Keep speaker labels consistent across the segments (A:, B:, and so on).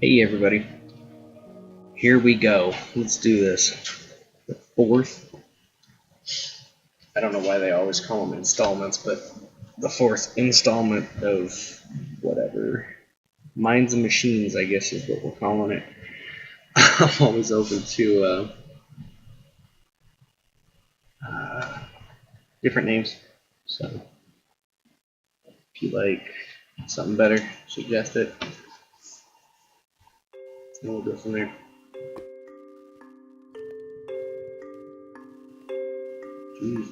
A: Hey everybody, here we go. Let's do this. The fourth, I don't know why they always call them installments, but the fourth installment of whatever. Minds and Machines, I guess is what we're calling it. I'm always open to different names. So if you like something better, suggest it. And we'll go from there. Jeez.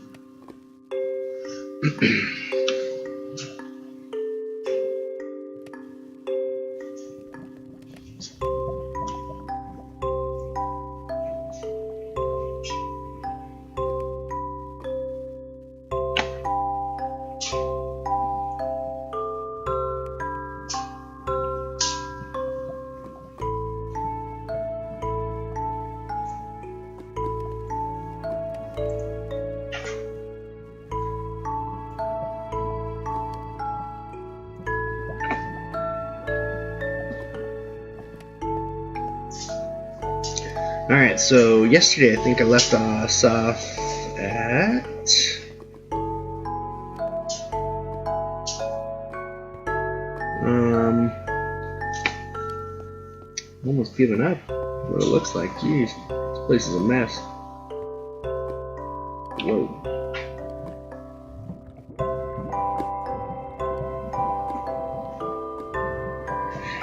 A: Alright, so yesterday I think I left us off at almost giving up what it looks like. Jeez, this place is a mess. Whoa.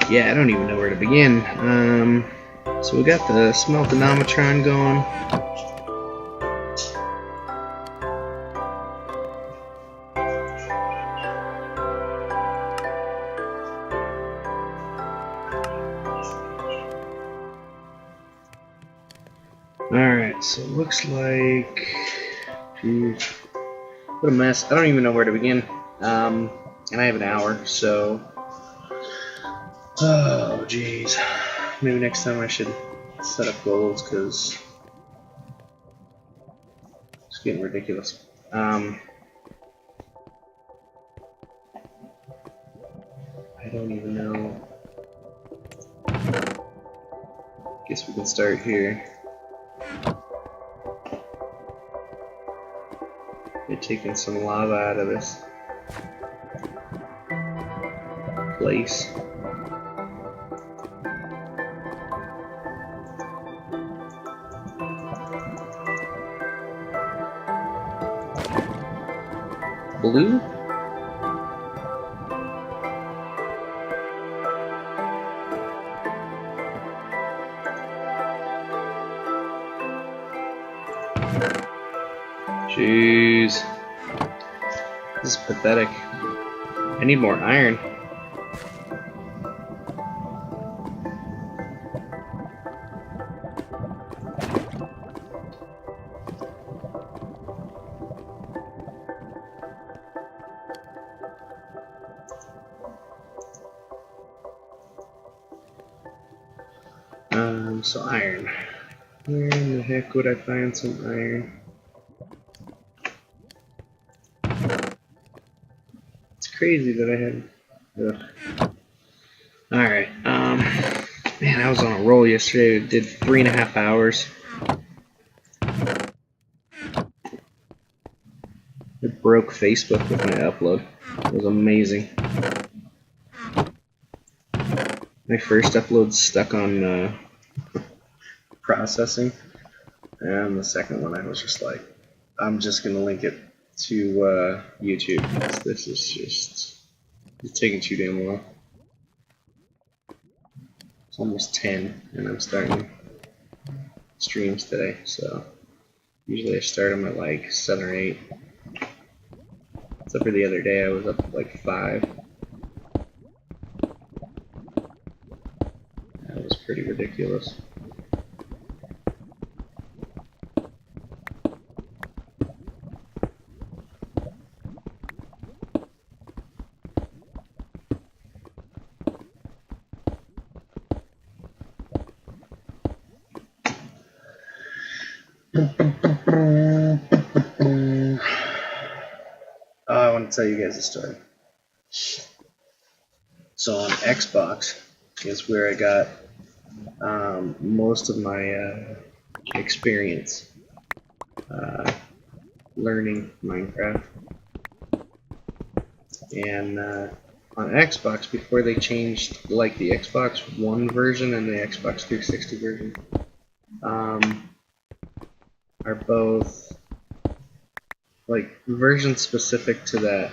A: Yeah, I don't even know where to begin. So we got the smeltonometron going. Alright, so it looks like, geez, what a mess. I don't even know where to begin. And I have an hour, so, oh geez. Maybe next time I should set up goals, because it's getting ridiculous. I don't even know. Guess we can start here. They're taking some lava out of this place. Blue? Jeez. This is pathetic. I need more iron. So iron. Where in the heck would I find some iron? It's crazy that I had. Alright, man, I was on a roll yesterday. I did 3.5 hours. It broke Facebook with my upload. It was amazing. My first upload stuck on processing, and the second one I was just like, I'm just gonna link it to YouTube. This is just, it's taking too damn long. It's almost 10 and I'm starting streams today, so usually I start them at like 7 or 8. Except for the other day I was up at like 5. That was pretty ridiculous. I want to tell you guys a story. So on Xbox, is where I got most of my experience learning Minecraft. And on Xbox, before they changed, like the Xbox One version and the Xbox 360 version, are both like versions specific to that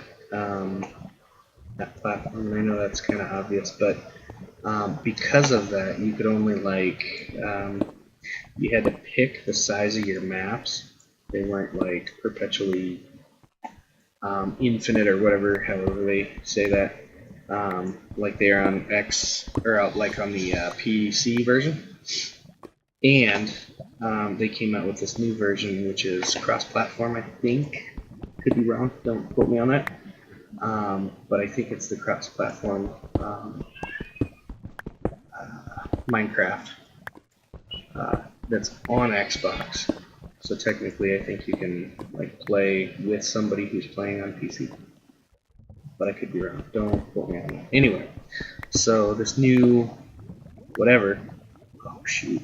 A: that platform. I know that's kind of obvious, but because of that, you could only you had to pick the size of your maps. They weren't like perpetually infinite or whatever, however they say that, like they are on X or like on the PC version. And they came out with this new version, which is cross-platform. I think, could be wrong. Don't quote me on that. But I think it's the cross-platform Minecraft that's on Xbox. So technically, I think you can like play with somebody who's playing on PC. But I could be wrong. Don't quote me on that. Anyway, so this new whatever. Oh shoot.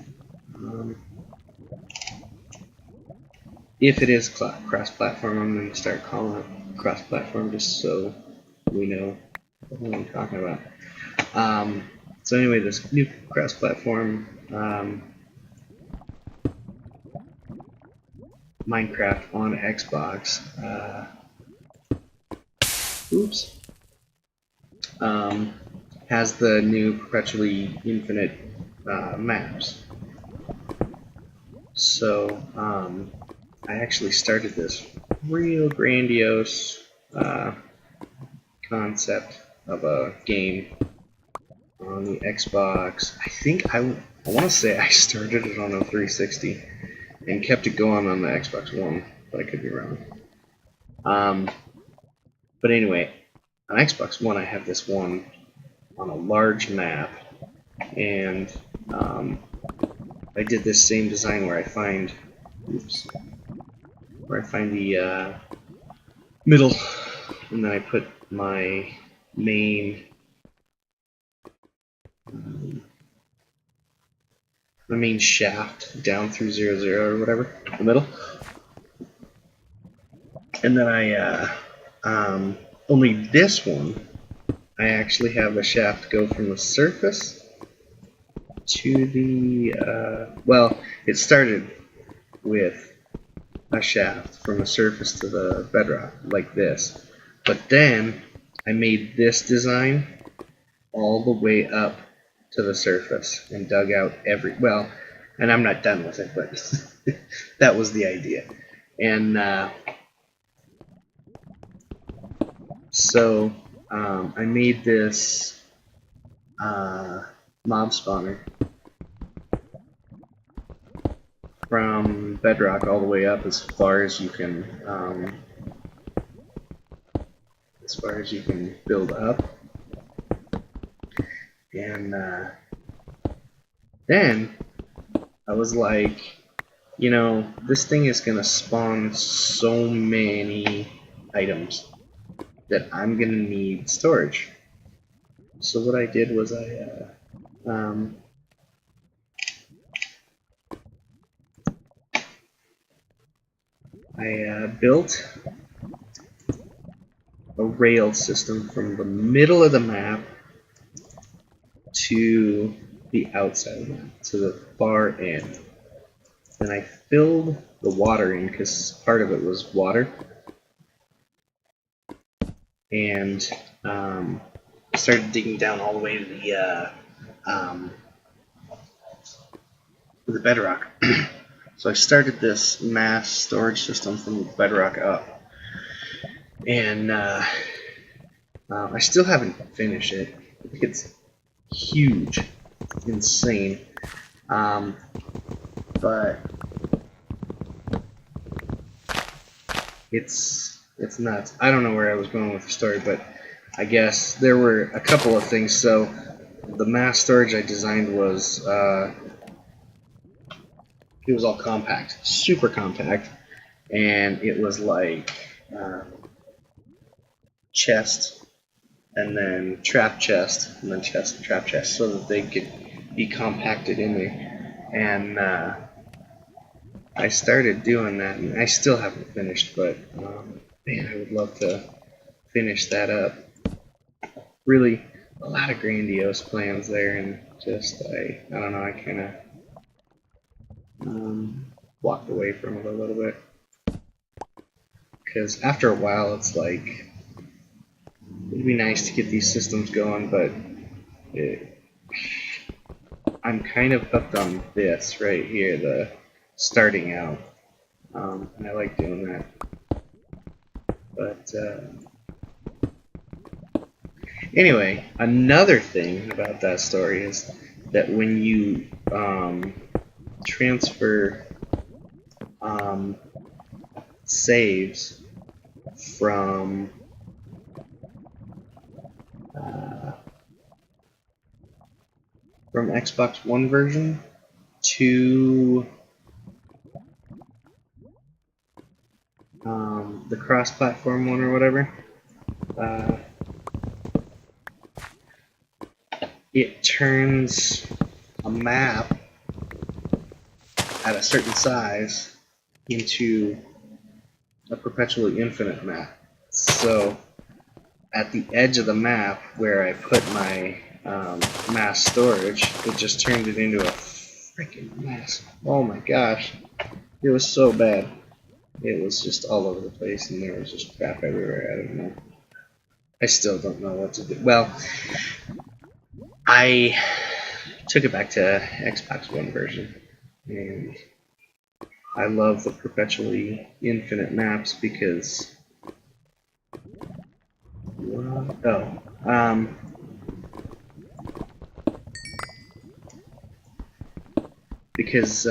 A: If it is cross-platform, I'm going to start calling it cross-platform just so we know what I'm talking about. So anyway, this new cross-platform Minecraft on Xbox has the new perpetually infinite maps. So I actually started this real grandiose concept of a game on the Xbox. I think I want to say I started it on a 360 and kept it going on the Xbox One, but I could be wrong. But anyway, on Xbox One I have this one on a large map, and I did this same design where I find the middle, and then I put my main shaft down through 0, 0 or whatever, the middle. And then I only this one I actually have the shaft go from the surface to the well, it started with a shaft from the surface to the bedrock like this, but then I made this design all the way up to the surface and dug out and I'm not done with it, but that was the idea. And so I made this mob spawner from bedrock all the way up as far as you can build up. And then I was like, this thing is gonna spawn so many items that I'm gonna need storage. So what I did was I built a rail system from the middle of the map to the outside of the map, to the far end. Then I filled the water in because part of it was water, and started digging down all the way to the bedrock. So I started this mass storage system from bedrock up, and I still haven't finished it. I think it's huge, insane, but it's nuts. I don't know where I was going with the story, but I guess there were a couple of things. So the mass storage I designed was it was all compact, super compact, and it was like chest and then trap chest, and then chest and trap chest, so that they could be compacted in there. And I started doing that, and I still haven't finished, but man, I would love to finish that up. Really, a lot of grandiose plans there, and just I don't know, I kind of walked away from it a little bit, because after a while, it's like it'd be nice to get these systems going, but I'm kind of hooked on this right here, the starting out, and I like doing that. But anyway, another thing about that story is that when you transfer saves from Xbox One version to the cross-platform one or whatever, it turns a map at a certain size into a perpetually infinite map. So at the edge of the map where I put my mass storage, it just turned it into a freaking mess. Oh my gosh, it was so bad. It was just all over the place, and there was just crap everywhere. I don't know. I still don't know what to do. Well, I took it back to Xbox One version, and I love the perpetually infinite maps because because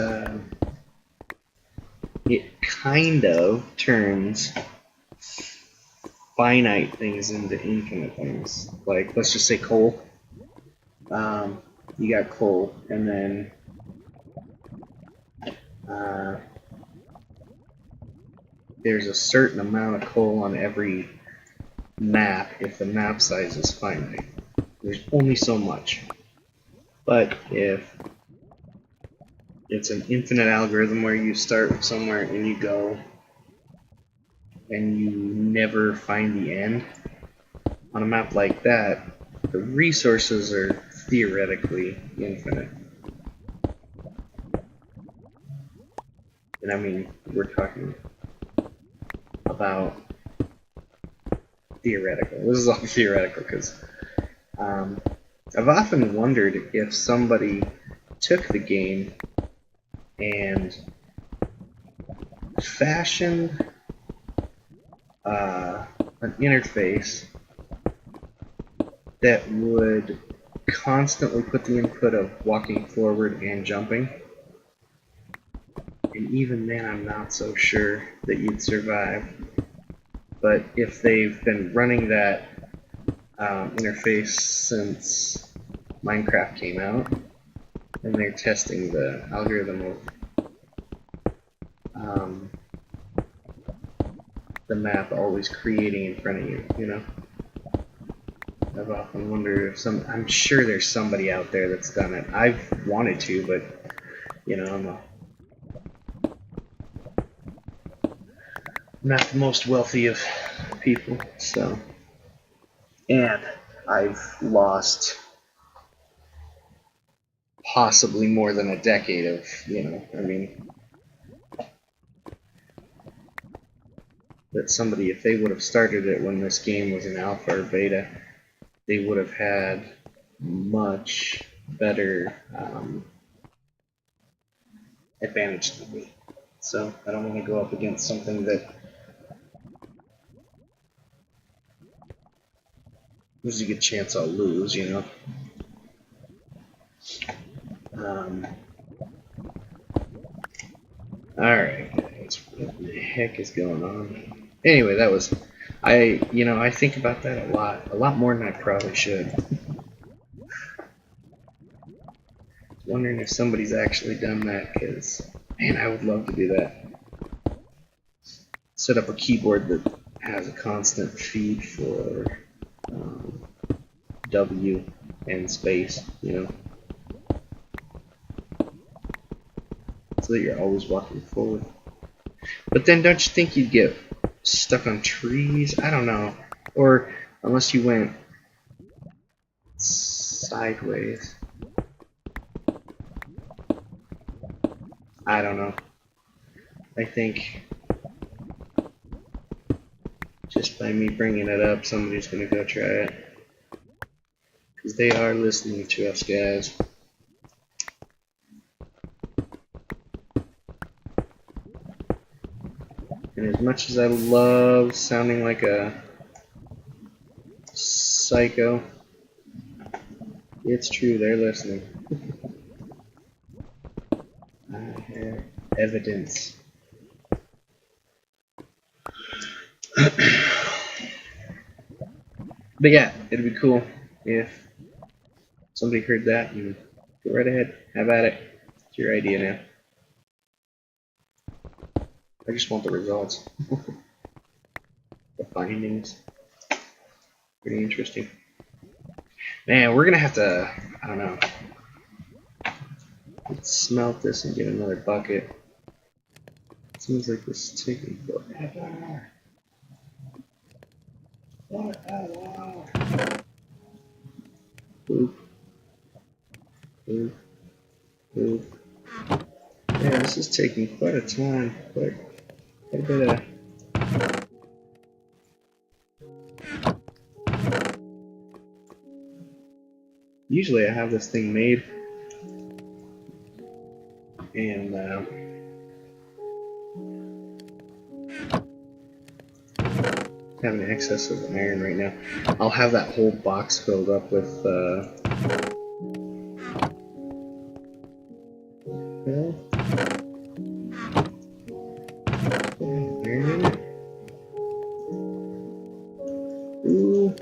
A: it kind of turns finite things into infinite things. Like, let's just say coal. You got coal, and then there's a certain amount of coal on every map if the map size is finite. There's only so much. But if it's an infinite algorithm where you start somewhere and you go and you never find the end, on a map like that, the resources are theoretically infinite. And I mean, we're talking about theoretical. This is all theoretical because I've often wondered if somebody took the game and fashioned an interface that would constantly put the input of walking forward and jumping. And even then, I'm not so sure that you'd survive. But if they've been running that interface since Minecraft came out, and they're testing the algorithm of the map always creating in front of you, you know? I've often wondered if I'm sure there's somebody out there that's done it. I've wanted to, but, you know, I'm not the most wealthy of people, so. And I've lost possibly more than a decade of, you know, I mean, that somebody, if they would have started it when this game was in alpha or beta, they would have had much better advantage than me. So I don't want to go up against something that there's a good chance I'll lose, you know. Alright, guys, what the heck is going on? Anyway, that was, I think about that a lot more than I probably should. Wondering if somebody's actually done that, because, man, I would love to do that. Set up a keyboard that has a constant feed for W and space, you know, so that you're always walking forward. But then don't you think you'd get stuck on trees? I don't know. Or unless you went sideways. I don't know. I think just by me bringing it up, somebody's going to go try it. Because they are listening to us, guys. And as much as I love sounding like a psycho, it's true, they're listening. I have evidence. But yeah, it'd be cool if somebody heard that and go right ahead, have at it. It's your idea now. I just want the results. The findings. Pretty interesting. Man, we're gonna have to, I don't know, let's smelt this and get another bucket. It seems like this is taking forever. Boop. Boop. Boop. Yeah, this is taking quite a time. Quite a bit of. Usually I have this thing made and have an excess of iron right now. I'll have that whole box filled up with iron in it. Ooh.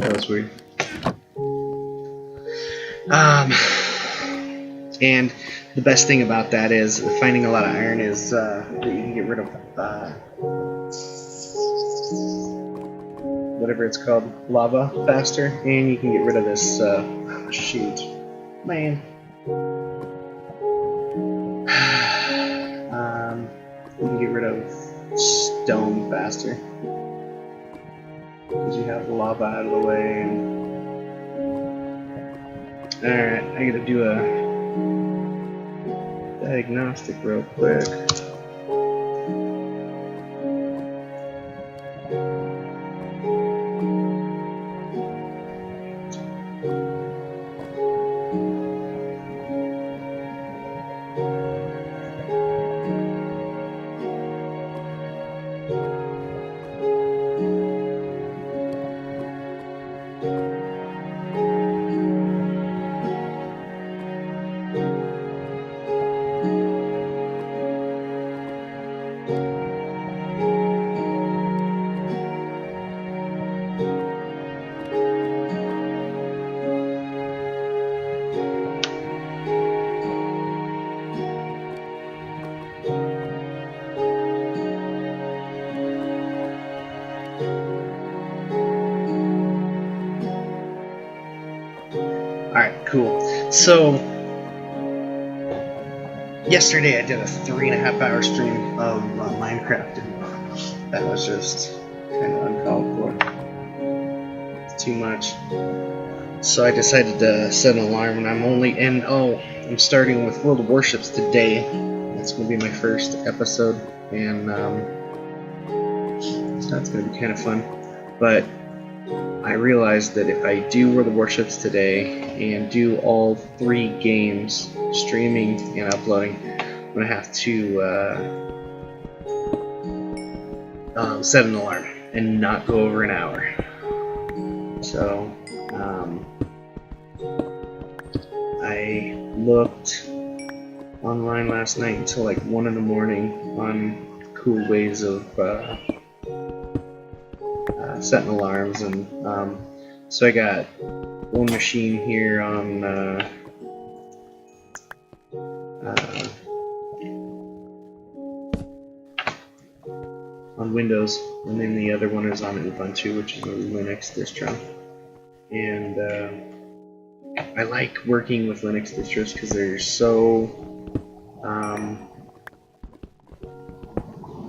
A: That was weird. And the best thing about that is finding a lot of iron is that you can get rid of whatever it's called, lava, faster, and you can get rid of this shoot, man. You can get rid of stone faster because you have the lava out of the way. Alright, I gotta do a diagnostic real quick. Alright, cool. So, yesterday I did a 3.5-hour stream of Minecraft, and that was just kind of uncalled for. It's too much. So I decided to set an alarm, and I'm starting with World of Warships today. That's going to be my first episode, and so that's going to be kind of fun. But I realized that if I do World of Warships today and do all 3 games, streaming and uploading, I'm going to have to set an alarm and not go over an hour. So I looked online last night until like 1 in the morning on cool ways of setting alarms, and so I got one machine here on Windows, and then the other one is on Ubuntu, which is a Linux distro. And I like working with Linux distros because they're so I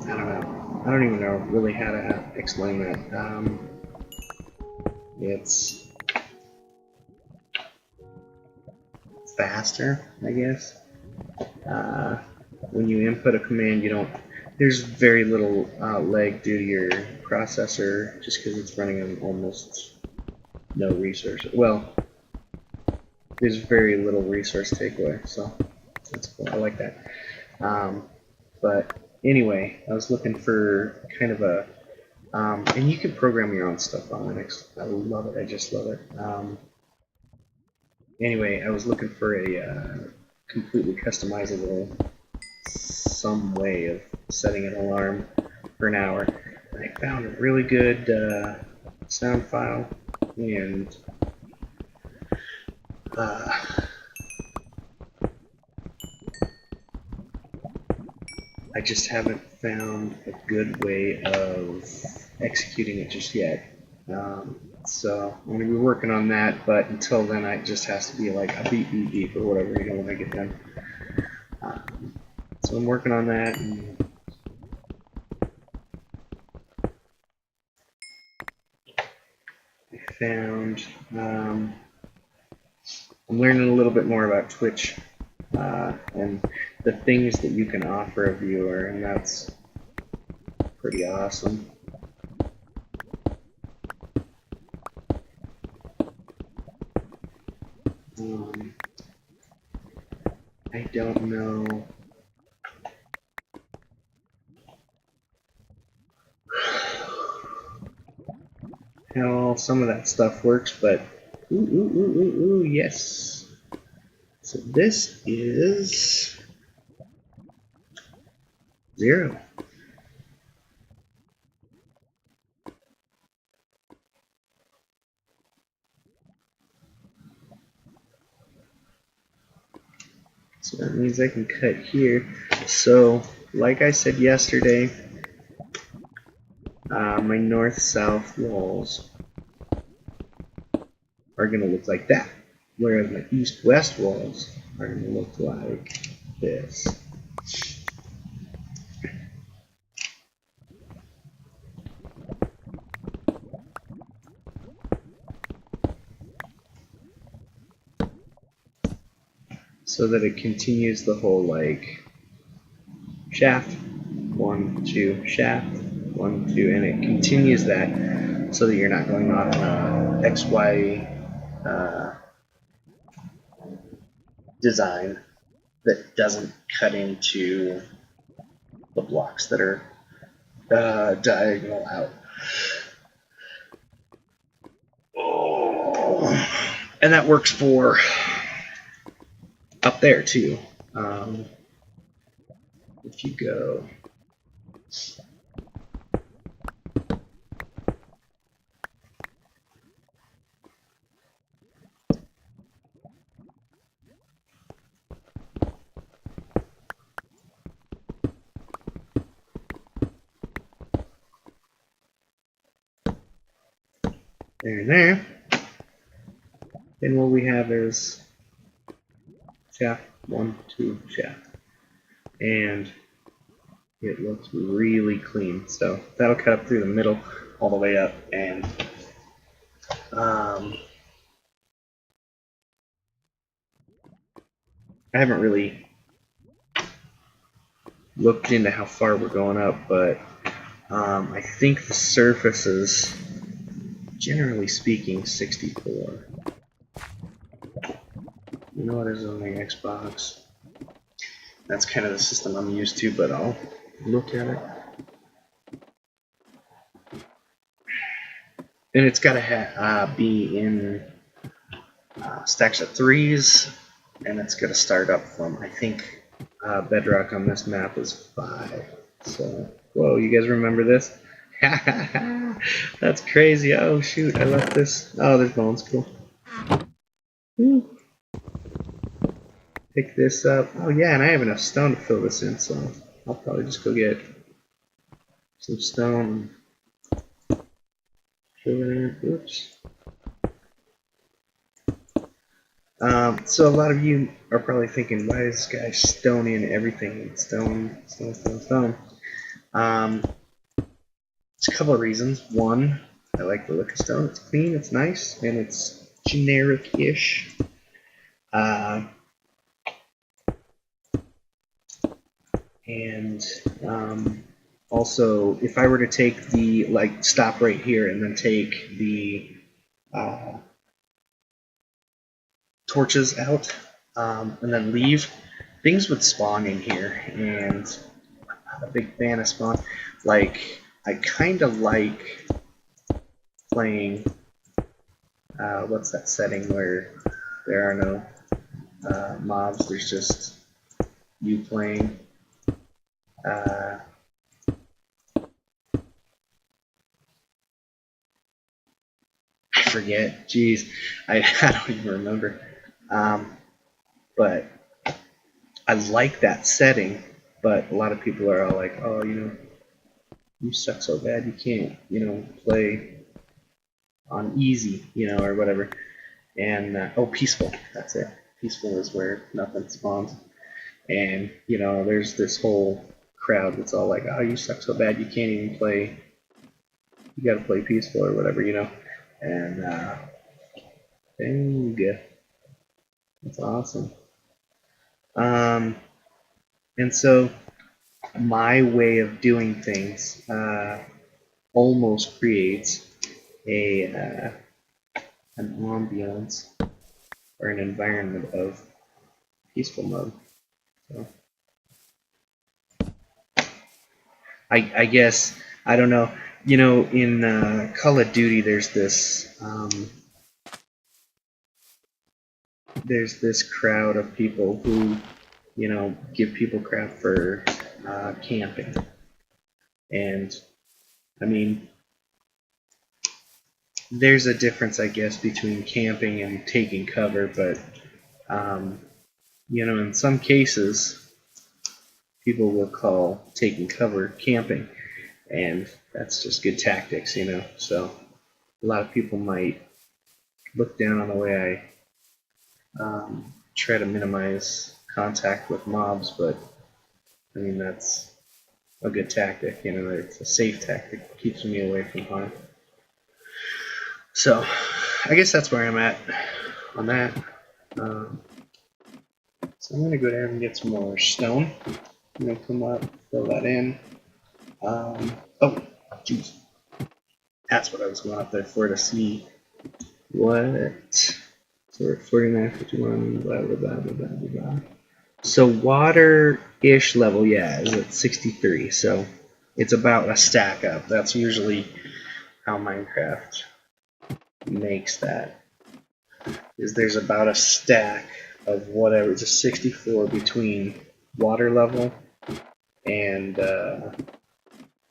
A: don't know. I don't even know really how to explain that. It's faster, I guess. When you input a command, you don't. There's very little lag due to your processor, just because it's running on almost no resource. Well, there's very little resource takeaway, so that's cool. I like that. But anyway, I was looking for kind of a, and you can program your own stuff on Linux. I love it. I just love it. Anyway, I was looking for a completely customizable some way of setting an alarm for an hour. And I found a really good sound file, and I just haven't found a good way of executing it just yet. So I'm going to be working on that, but until then it just has to be like a beep beep beep or whatever, when I get done. So I'm working on that. And I found I'm learning a little bit more about Twitch and the things that you can offer a viewer, and that's pretty awesome. I don't know how some of that stuff works, but yes. So this is 0. So that means I can cut here. So, like I said yesterday, my north-south walls are going to look like that, whereas my east-west walls are going to look like this. So that it continues the whole like shaft, 1, 2, shaft, 1, 2, and it continues that so that you're not going off on a XY design that doesn't cut into the blocks that are diagonal out. Oh. And that works for up there too. If you go there and there, then what we have is shaft, 1, 2, shaft. And it looks really clean. So that'll cut up through the middle all the way up. And I haven't really looked into how far we're going up, but I think the surface is, generally speaking, 64. You know what is on the Xbox? That's kind of the system I'm used to, but I'll look at it. And it's got to be in stacks of 3s, and it's going to start up from, I think, bedrock on this map is 5. So, whoa, you guys remember this? That's crazy. Oh, shoot, I left this. Oh, there's bones. Cool. Ooh. Pick this up. Oh yeah, and I have enough stone to fill this in, so I'll probably just go get some stone. Fill it in. Oops. So a lot of you are probably thinking, why is this guy stoning everything? Stone, stone, stone, stone. It's a couple of reasons. One, I like the look of stone. It's clean, it's nice, and it's generic-ish. And also, if I were to take the, stop right here and then take the torches out and then leave, things would spawn in here, and I'm not a big fan of spawn. Like, I kind of like playing, what's that setting where there are no mobs, there's just you playing. I forget, jeez, I don't even remember. But I like that setting, but a lot of people are all like, oh, you suck so bad you can't, play on easy, or whatever. And, oh, peaceful, that's it. Peaceful is where nothing spawns. And, there's this whole crowd that's all like, oh, you suck so bad you can't even play, you gotta play peaceful or whatever, And, dang, that's awesome. And so my way of doing things almost creates an ambiance or an environment of peaceful mode. So I guess, I don't know. In Call of Duty, there's this crowd of people who give people crap for camping, and I mean, there's a difference, I guess, between camping and taking cover, but in some cases, people will call taking cover camping, and that's just good tactics, So a lot of people might look down on the way I try to minimize contact with mobs, but I mean, that's a good tactic, it's a safe tactic, it keeps me away from harm. So I guess that's where I'm at on that. So I'm going to go down and get some more stone. I'm going to come up, fill that in. Oh, jeez. That's what I was going up there for, to see what. So we're at 49, 51, blah, blah, blah, blah, blah, blah, blah. So water-ish level, yeah, is at 63. So it's about a stack up. That's usually how Minecraft makes that. Is there's about a stack of whatever, it's a 64 between water level and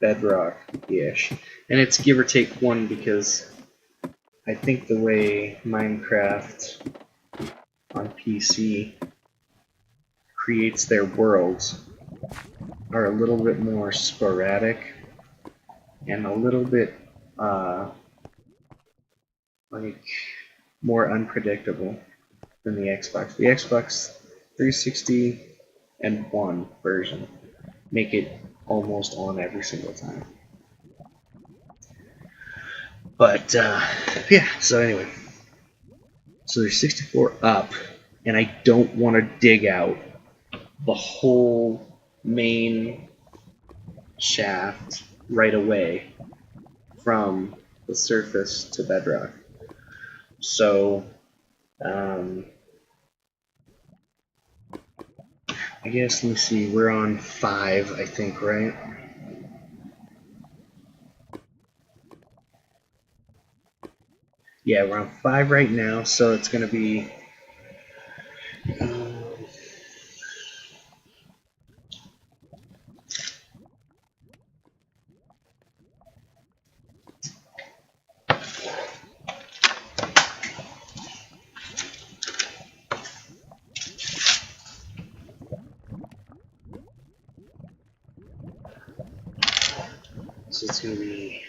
A: bedrock-ish. And it's give or take one, because I think the way Minecraft on PC creates their worlds are a little bit more sporadic and a little bit more unpredictable than the Xbox. The Xbox 360 and 1 version make it almost on every single time. But yeah, so anyway, so there's 64 up, and I don't want to dig out the whole main shaft right away from the surface to bedrock. So I guess, let me see, we're on 5, I think, right? Yeah, we're on 5 right now, so it's going to be So it's going to be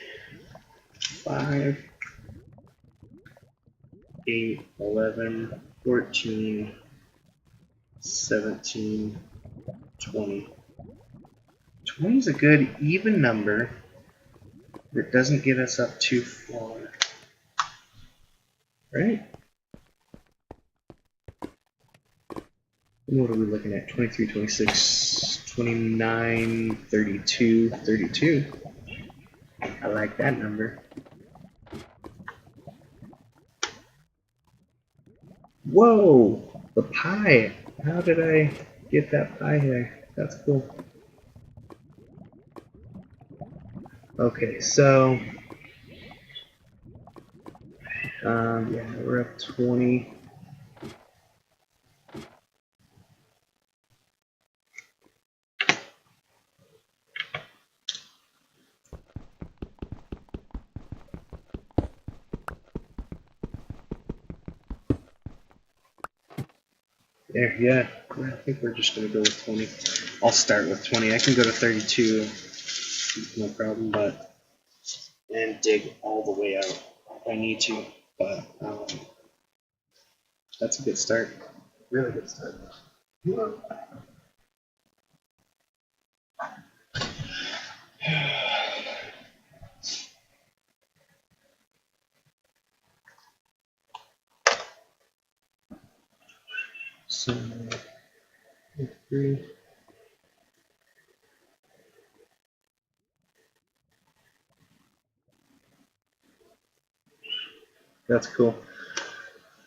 A: 5, 8, 11, 14, 17, 20. 20 is a good even number that doesn't get us up too far. Right? And what are we looking at? 23, 26, 29, 32, 32. I like that number. Whoa! The pie! How did I get that pie here? That's cool. Okay, so yeah, we're up 20. There, yeah. I think we're just gonna go with 20. I'll start with 20. I can go to 32, no problem, but and dig all the way out if I need to. But that's a good start. Really good start. So 3. That's cool.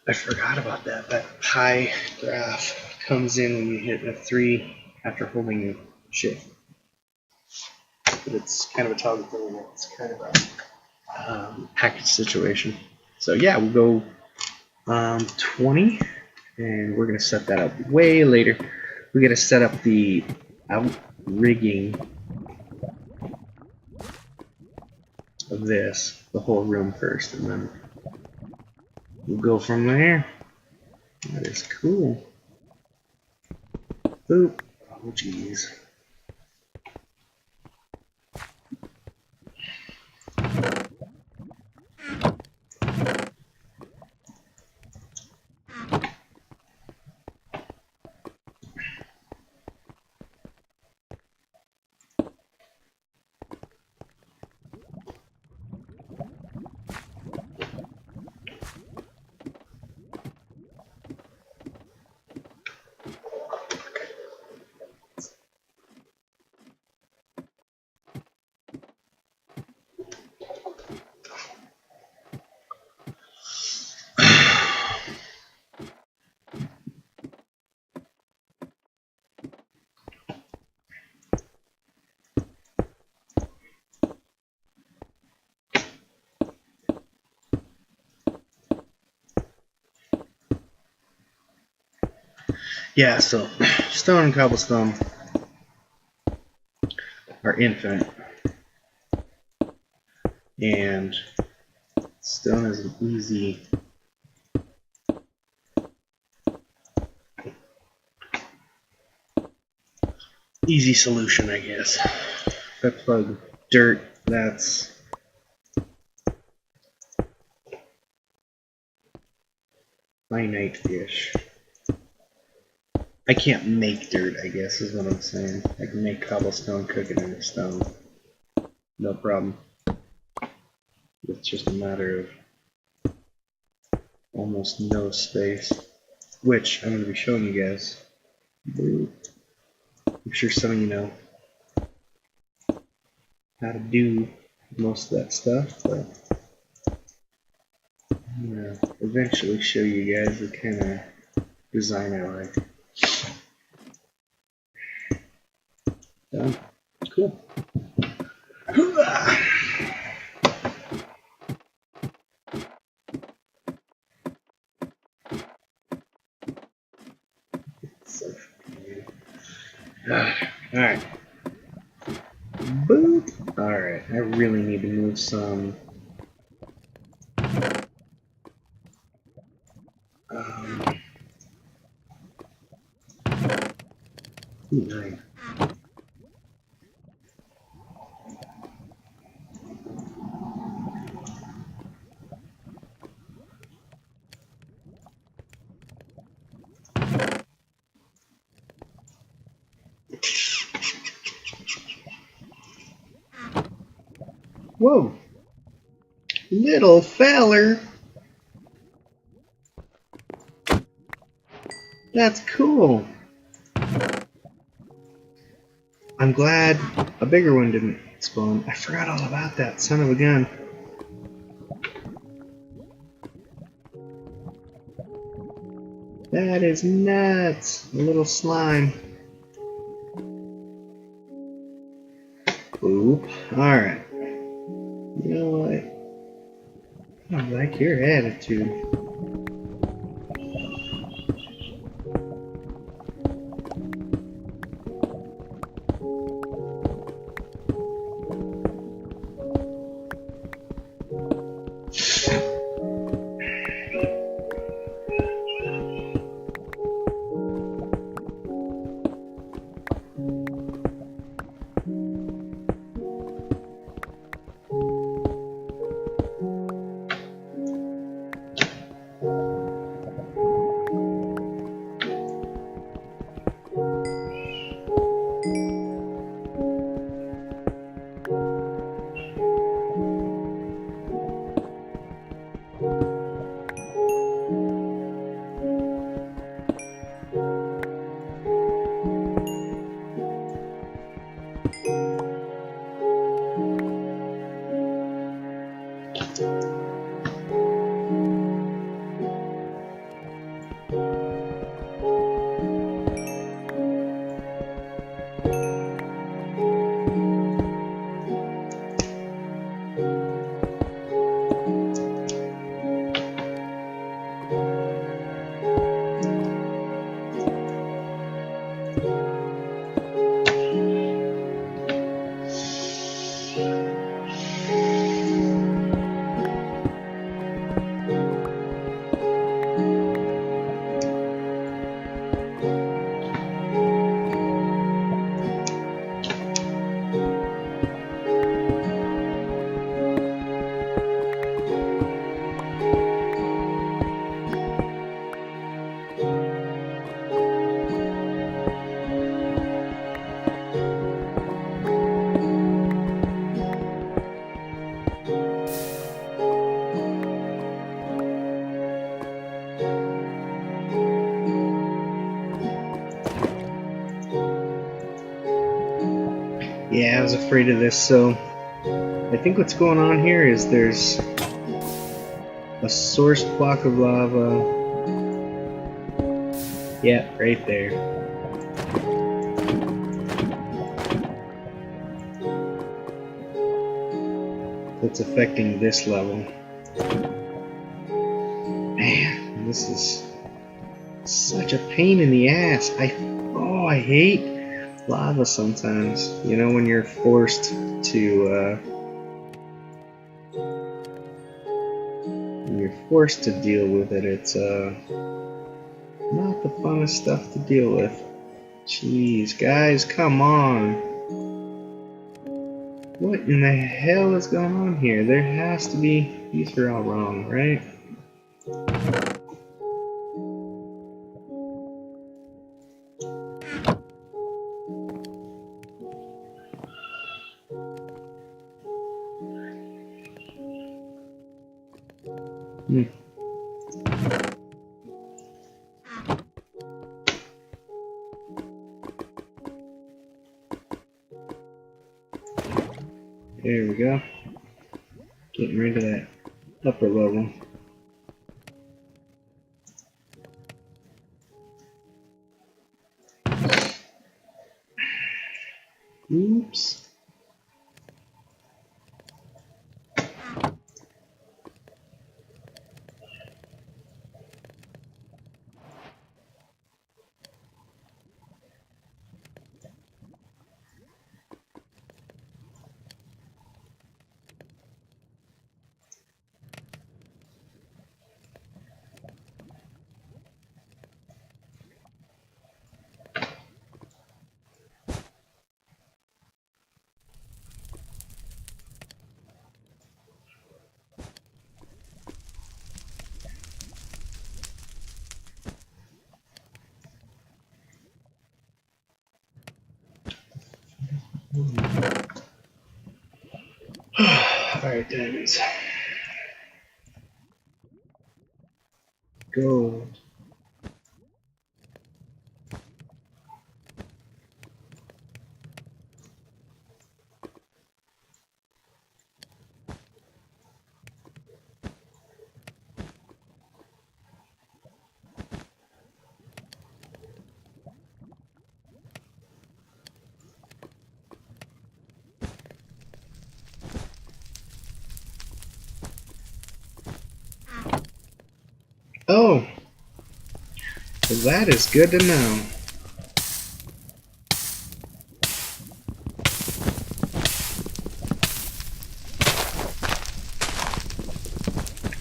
A: I forgot about that. That pie graph comes in when you hit a 3 after holding a shift. But it's kind of a toggle thing. It's kind of a package situation. So yeah, we'll go 20, and we're gonna set that up way later. We gotta set up the out rigging of this, the whole room first, and then we'll go from there. That is cool. Boop. Oh geez. Yeah, so stone and cobblestone are infinite, and stone is an easy solution, I guess. If I plug dirt, that's finite-ish. I can't make dirt, I guess, is what I'm saying. I can make cobblestone, cook it into stone. No problem. It's just a matter of almost no space, which I'm going to be showing you guys. I'm sure some of you know how to do most of that stuff, but I'm going to eventually show you guys the kind of design I like. Done. Cool. Alright. Boop. Alright, I really need to move some. Nice. Whoa! Little feller! That's cool! I'm glad a bigger one didn't spawn. I forgot all about that son of a gun. That is nuts! A little slime. Boop. Alright. You know what? I like your attitude. Yeah, I was afraid of this, so I think what's going on here is there's a source block of lava. Yeah, right there. That's affecting this level. Man, this is such a pain in the ass. I hate lava sometimes. You know, when you're forced to deal with it, it's not the funnest stuff to deal with. Jeez, guys, come on. What in the hell is going on here? There has to be, these are all wrong, right? There we go. Getting rid of that upper level. Oops. Alright, diamonds. Go. Oh, well, that is good to know.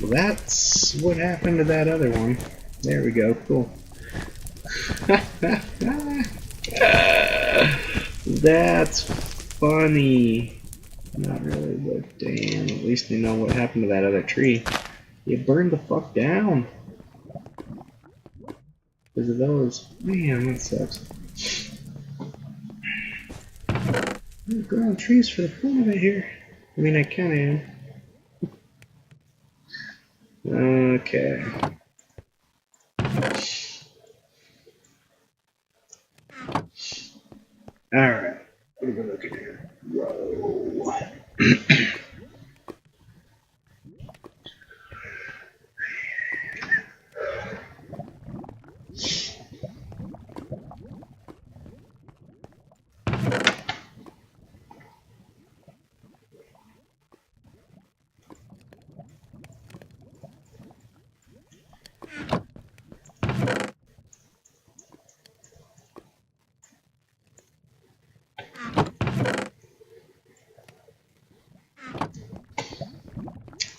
A: Well, that's what happened to that other one. There we go, cool. That's funny. Not really, but damn, at least you know what happened to that other tree. You burned the fuck down. Because of those. Man, that sucks. I'm growing trees for the fun of it here. I mean, I kinda am. Okay. Alright. What are we looking here? Row.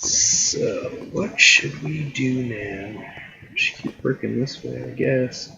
A: So, what should we do now? We should keep working this way, I guess.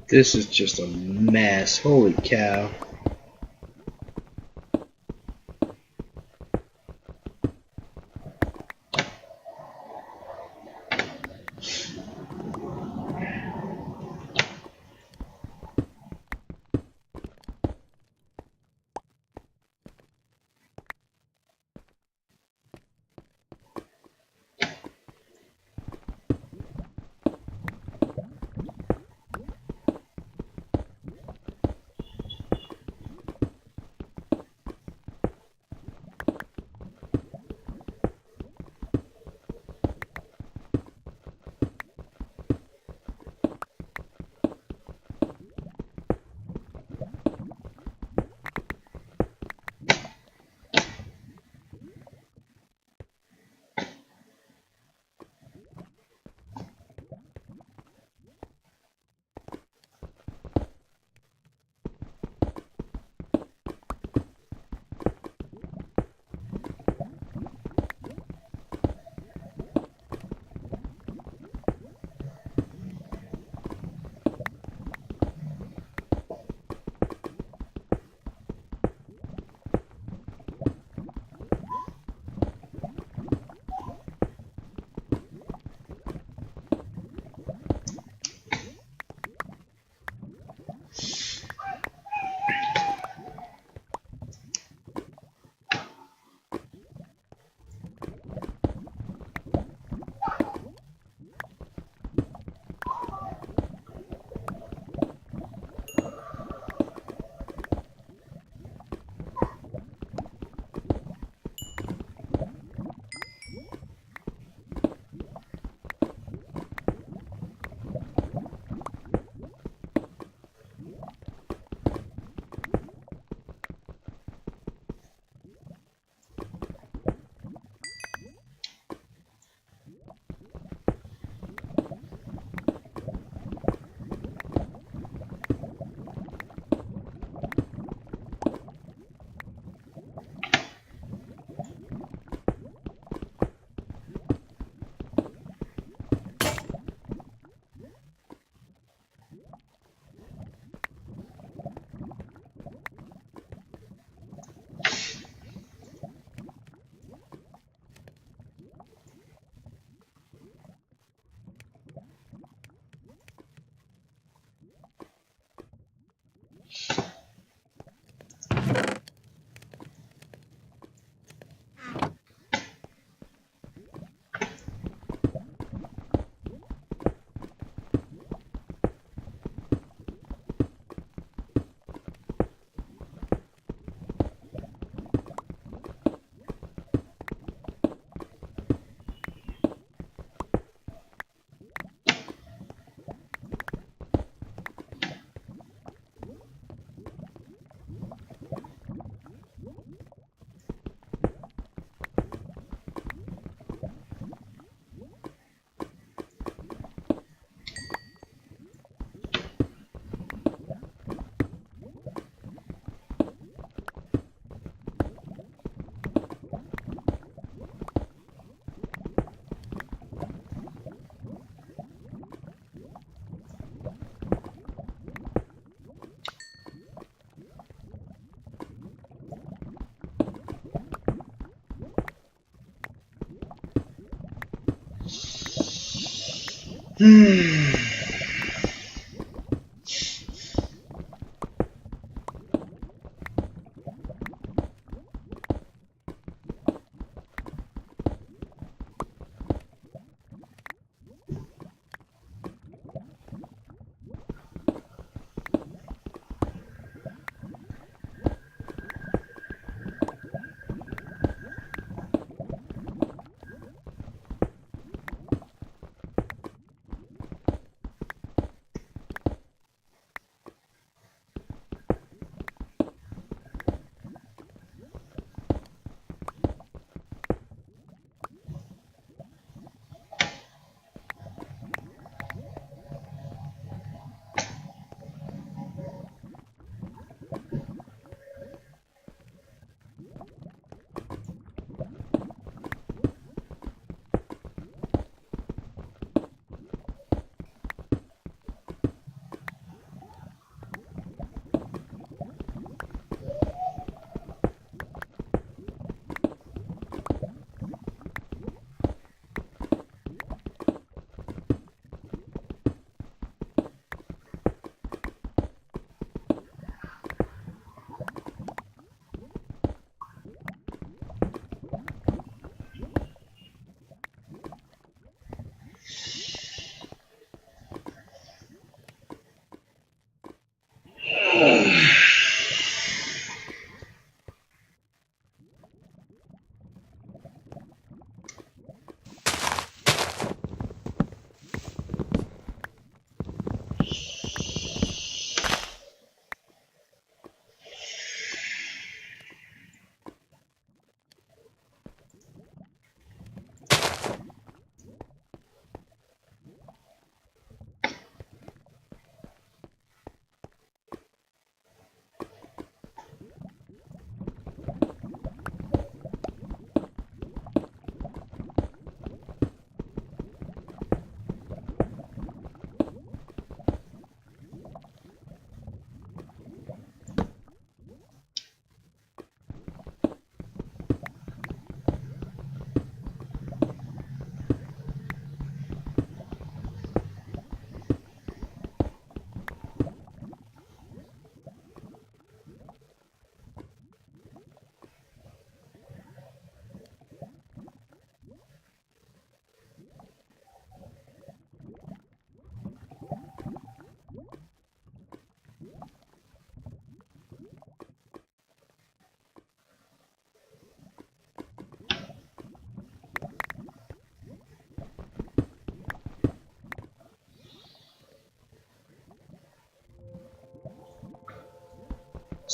A: This is just a mess. Holy cow.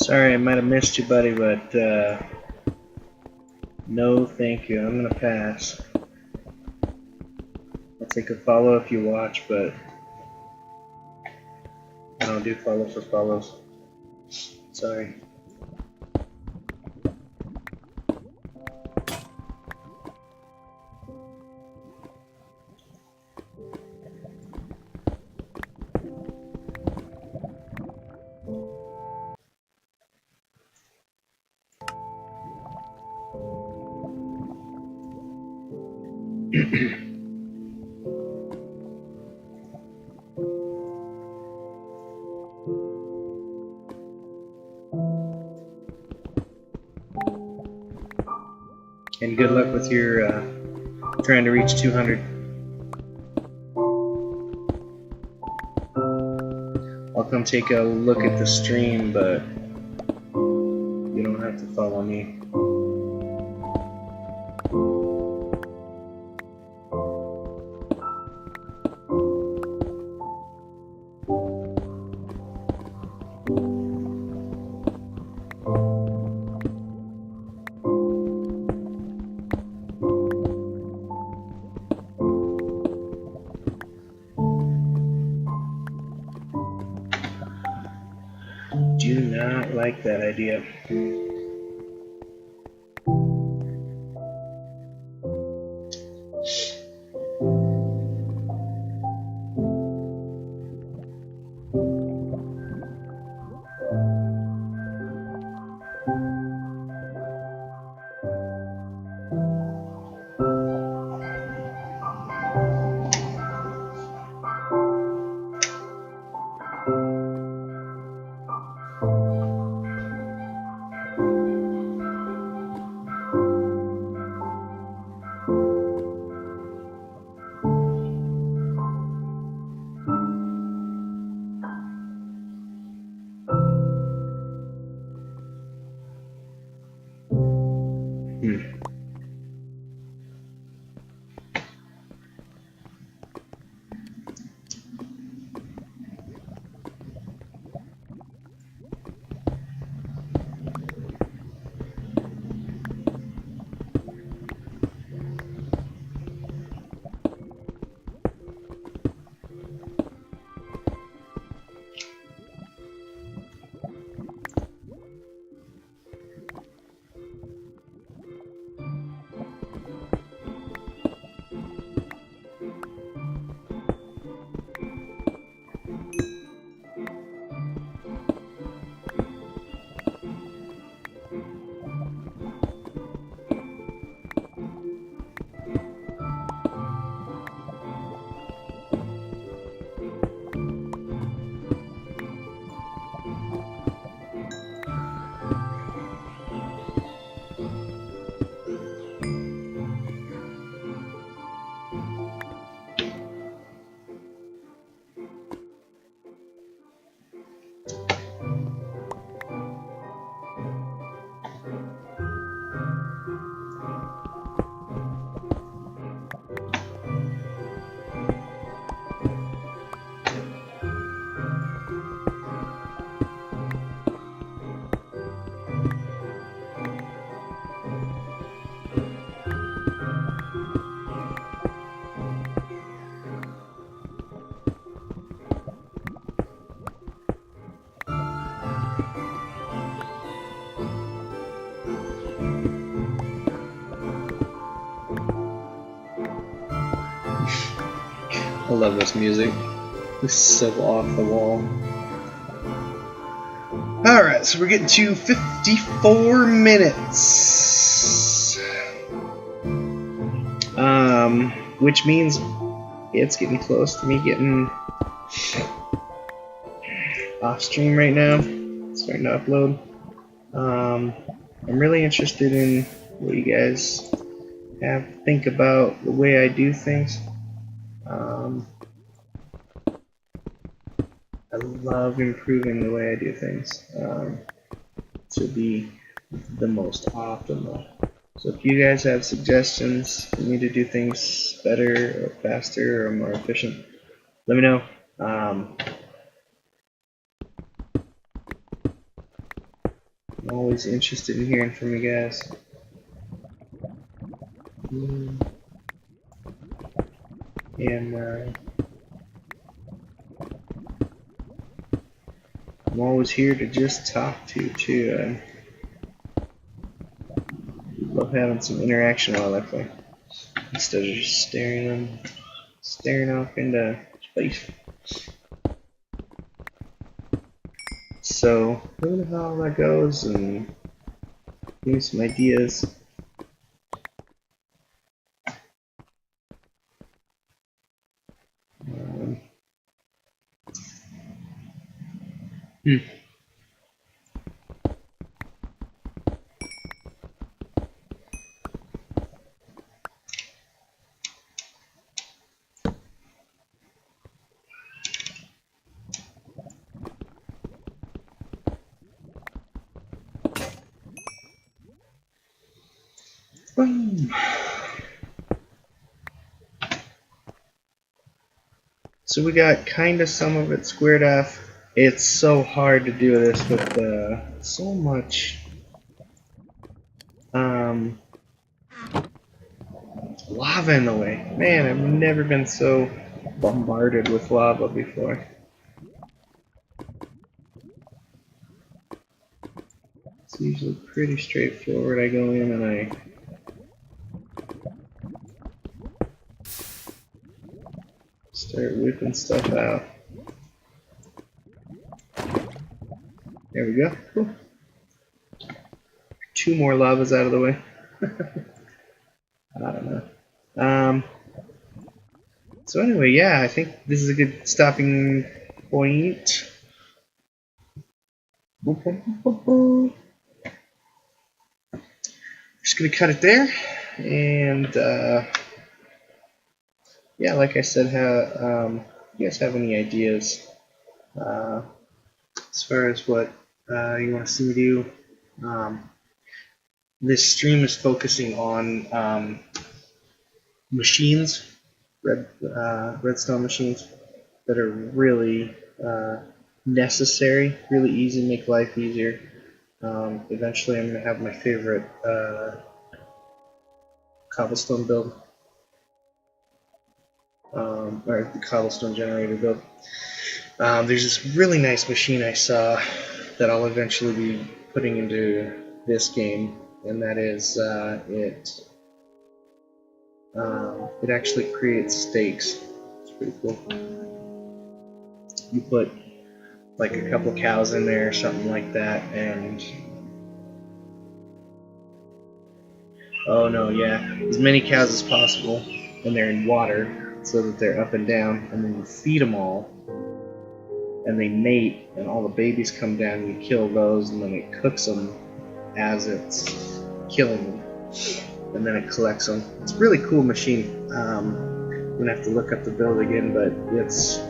A: Sorry, I might have missed you, buddy, but no thank you. I'm gonna pass. I'll take a follow if you watch, but I don't do follow for follows. Sorry. And good luck with your trying to reach 200. I'll come take a look at the stream, but you don't have to follow me. Do not like that idea. love this music. This is so off the wall. Alright, so we're getting to 54 minutes. Which means it's getting close to me getting off stream right now. It's starting to upload. I'm really interested in what you guys think about the way I do things. I love improving the way I do things to be the most optimal. So if you guys have suggestions for me to do things better or faster or more efficient, let me know. I'm always interested in hearing from you guys. And I'm always here to just talk to you too. I love having some interaction while I play, instead of just staring off into space. So let me know how that goes and give me some ideas. Boom. So we got kind of some of it squared off. It's so hard to do this with so much lava in the way. Man, I've never been so bombarded with lava before. It's usually pretty straightforward. I go in and I start whipping stuff out. There we go. Cool. 2 more lavas out of the way. I don't know. So anyway, yeah, I think this is a good stopping point. Just gonna cut it there, and yeah, like I said, you guys have any ideas as far as what you want to see me do? This stream is focusing on machines, redstone machines that are really necessary, really easy, make life easier. Eventually, I'm gonna have my favorite cobblestone build, or the cobblestone generator build. There's this really nice machine I saw that I'll eventually be putting into this game, and that is it actually creates steaks. It's pretty cool. You put like a couple cows in there or something like that, and oh no, yeah, as many cows as possible, and they're in water so that they're up and down, and then you feed them all, and they mate, and all the babies come down, and you kill those, and then it cooks them as it's killing them, and then it collects them. It's a really cool machine. I'm gonna have to look up the build again, but it's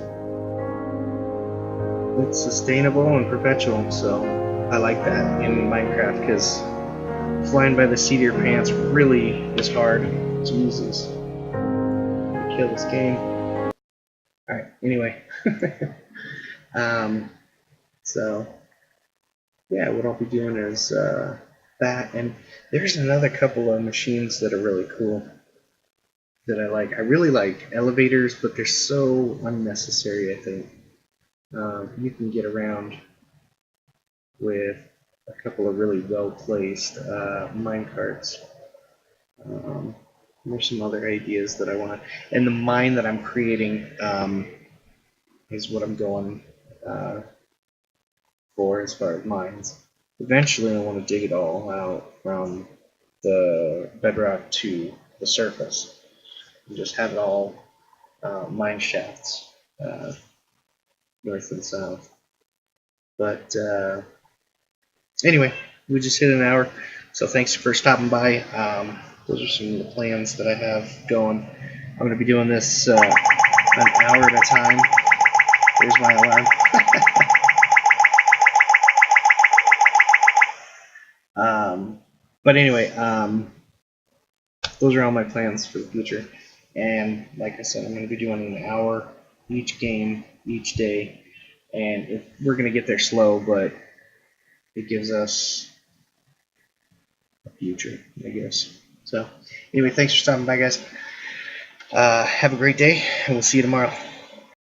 A: sustainable and perpetual, so I like that in Minecraft, because flying by the seat of your pants really is hard. Jesus. Kill this game. Alright, anyway. So, yeah, what I'll be doing is that, and there's another couple of machines that are really cool that I like. I really like elevators, but they're so unnecessary, I think. You can get around with a couple of really well-placed minecarts. There's some other ideas that I want to, and the mine that I'm creating is what I'm going for as far as mines. Eventually, I want to dig it all out from the bedrock to the surface and just have it all mine shafts, north and south. But anyway, we just hit an hour, so thanks for stopping by. Those are some of the plans that I have going. I'm going to be doing this an hour at a time. There's my alarm. But anyway, those are all my plans for the future. And like I said, I'm going to be doing an hour each game, each day. And we're going to get there slow, but it gives us a future, I guess. So anyway, thanks for stopping by, guys. Have a great day, and we'll see you tomorrow.